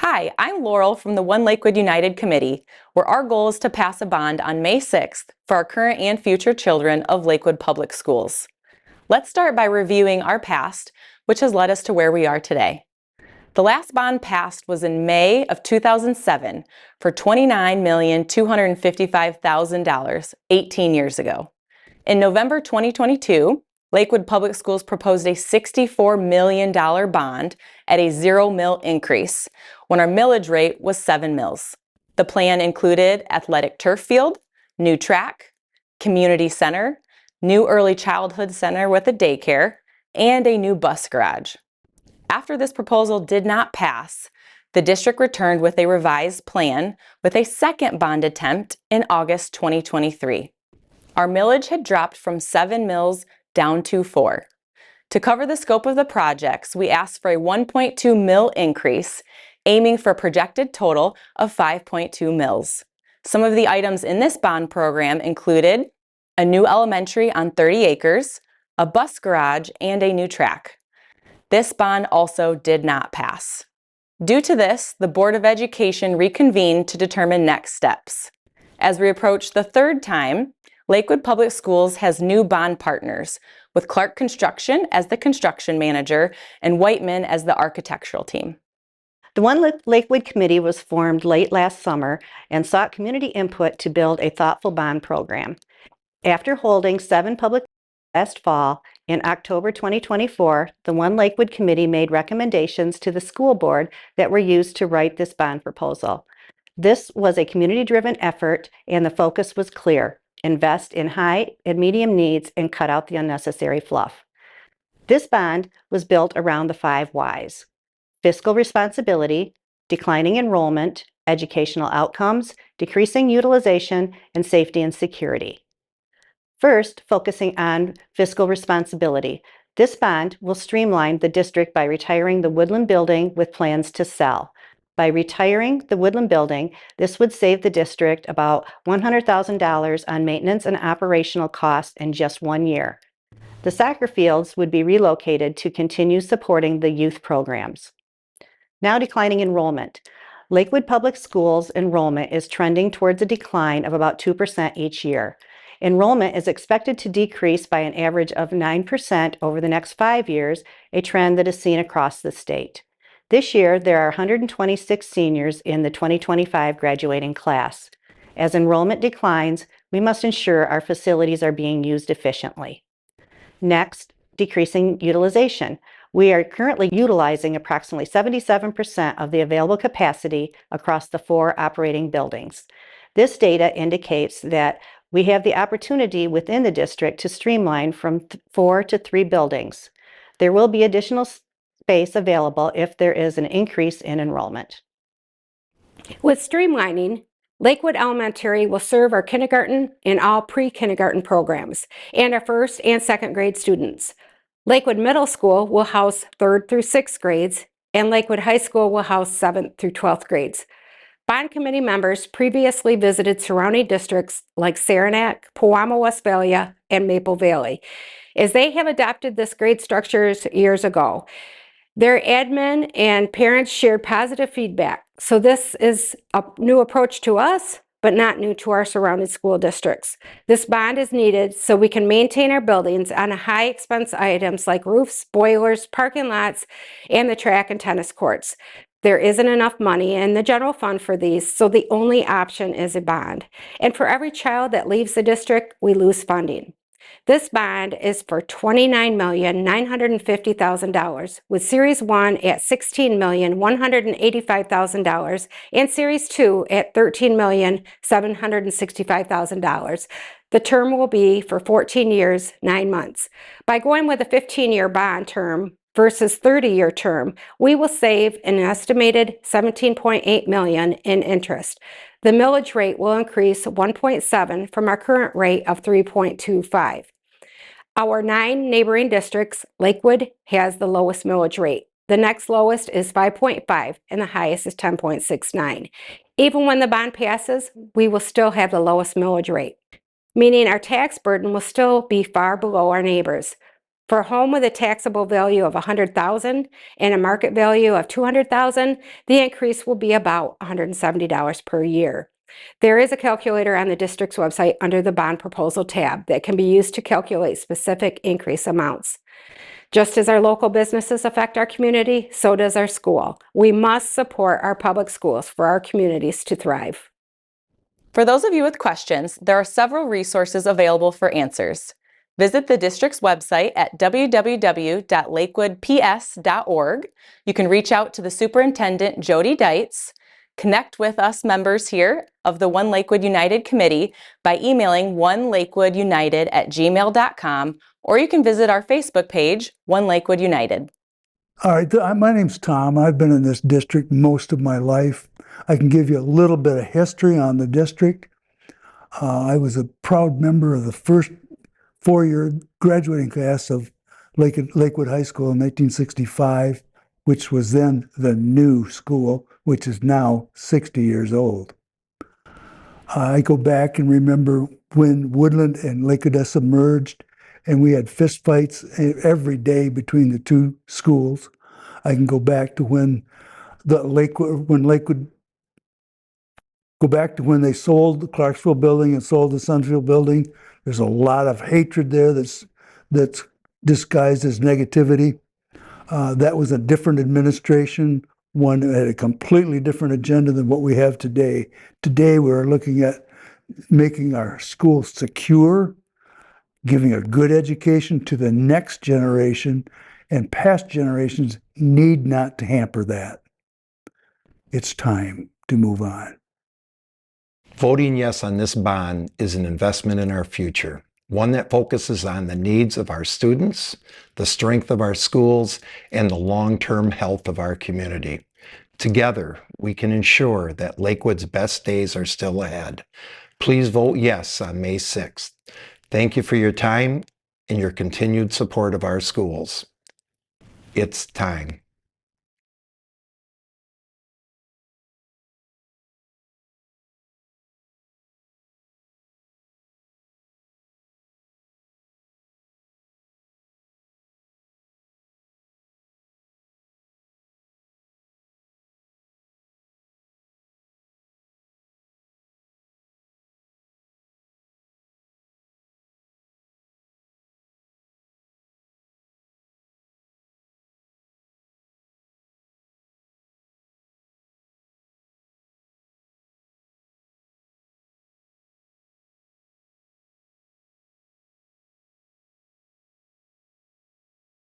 Hi, I'm Laurel from the One Lakewood United Committee, where our goal is to pass a bond on May 6th for our current and future children of Lakewood Public Schools. Let's start by reviewing our past, which has led us to where we are today. The last bond passed was in May of 2007 for $29,255,000, 18 years ago. In November 2022, Lakewood Public Schools proposed a $64 million bond at a 0 mil increase, when our millage rate was 7 mils. The plan included athletic turf field, new track, community center, new early childhood center with a daycare, and a new bus garage. After this proposal did not pass, the district returned with a revised plan with a second bond attempt in August 2023. Our millage had dropped from 7 mils down to 4. To cover the scope of the projects, we asked for a 1.2 mil increase, aiming for a projected total of 5.2 mils. Some of the items in this bond program included a new elementary on 30 acres, a bus garage, and a new track. This bond also did not pass. Due to this, the Board of Education reconvened to determine next steps. As we approach the third time, Lakewood Public Schools has new bond partners, with Clark Construction as the construction manager and Whiteman as the architectural team. The One Lakewood Committee was formed late last summer and sought community input to build a thoughtful bond program. After holding 7 public last fall, in October 2024, the One Lakewood Committee made recommendations to the school board that were used to write this bond proposal. This was a community-driven effort, and the focus was clear: invest in high and medium needs and cut out the unnecessary fluff. This bond was built around the 5 whys: fiscal responsibility, declining enrollment, educational outcomes, decreasing utilization, and safety and security. First, focusing on fiscal responsibility. This bond will streamline the district by retiring the Woodland building with plans to sell. By retiring the Woodland building, this would save the district about $100,000 on maintenance and operational costs in just 1 year. The soccer fields would be relocated to continue supporting the youth programs. Now, declining enrollment. Lakewood Public Schools enrollment is trending towards a decline of about 2% each year. Enrollment is expected to decrease by an average of 9% over the next 5 years, a trend that is seen across the state. This year, there are 126 seniors in the 2025 graduating class. As enrollment declines, we must ensure our facilities are being used efficiently. Next, decreasing utilization. We are currently utilizing approximately 77% of the available capacity across the 4 operating buildings. This data indicates that we have the opportunity within the district to streamline from 4 to 3 buildings. There will be additional space available if there is an increase in enrollment. With streamlining, Lakewood Elementary will serve our kindergarten and all pre-kindergarten programs and our first and second grade students. Lakewood Middle School will house 3rd through 6th grades, and Lakewood High School will house 7th through 12th grades. Bond committee members previously visited surrounding districts like Saranac, Pewamo Westphalia, and Maple Valley, as they have adopted this grade structures years ago. Their admin and parents shared positive feedback, so this is a new approach to us, but not new to our surrounding school districts. This bond is needed so we can maintain our buildings on high expense items like roofs, boilers, parking lots, and the track and tennis courts. There isn't enough money in the general fund for these, so the only option is a bond. And for every child that leaves the district, we lose funding. This bond is for $29,950,000, with Series 1 at $16,185,000 and Series 2 at $13,765,000. The term will be for 14 years, 9 months. By going with a 15-year bond term versus 30-year term, we will save an estimated $17.8 million in interest. The millage rate will increase 1.7 from our current rate of 3.25. Our 9 neighboring districts, Lakewood has the lowest millage rate. The next lowest is 5.5 and the highest is 10.69. Even when the bond passes, we will still have the lowest millage rate, meaning our tax burden will still be far below our neighbors. For a home with a taxable value of $100,000 and a market value of $200,000, the increase will be about $170 per year. There is a calculator on the district's website under the bond proposal tab that can be used to calculate specific increase amounts. Just as our local businesses affect our community, so does our school. We must support our public schools for our communities to thrive. For those of you with questions, there are several resources available for answers. Visit the district's website at www.lakewoodps.org. You can reach out to the superintendent, Jody Deitz. Connect with us members here of the One Lakewood United Committee by emailing onelakewoodunited@gmail.com, or you can visit our Facebook page, One Lakewood United. All right, my name's Tom. I've been in this district most of my life. I can give you a little bit of history on the district. I was a proud member of the first four-year graduating class of Lakewood High School in 1965, which was then the new school, which is now 60 years old. I go back and remember when Woodland and Lake Odessa merged, and we had fistfights every day between the two schools. I can go back to when Lakewood go back to when they sold the Clarksville building and sold the Sunfield building. There's a lot of hatred there that's disguised as negativity. That was a different administration, one that had a completely different agenda than what we have today. Today, we're looking at making our schools secure, giving a good education to the next generation, and past generations need not to hamper that. It's time to move on. Voting yes on this bond is an investment in our future, one that focuses on the needs of our students, the strength of our schools, and the long-term health of our community. Together, we can ensure that Lakewood's best days are still ahead. Please vote yes on May 6th. Thank you for your time and your continued support of our schools. It's time.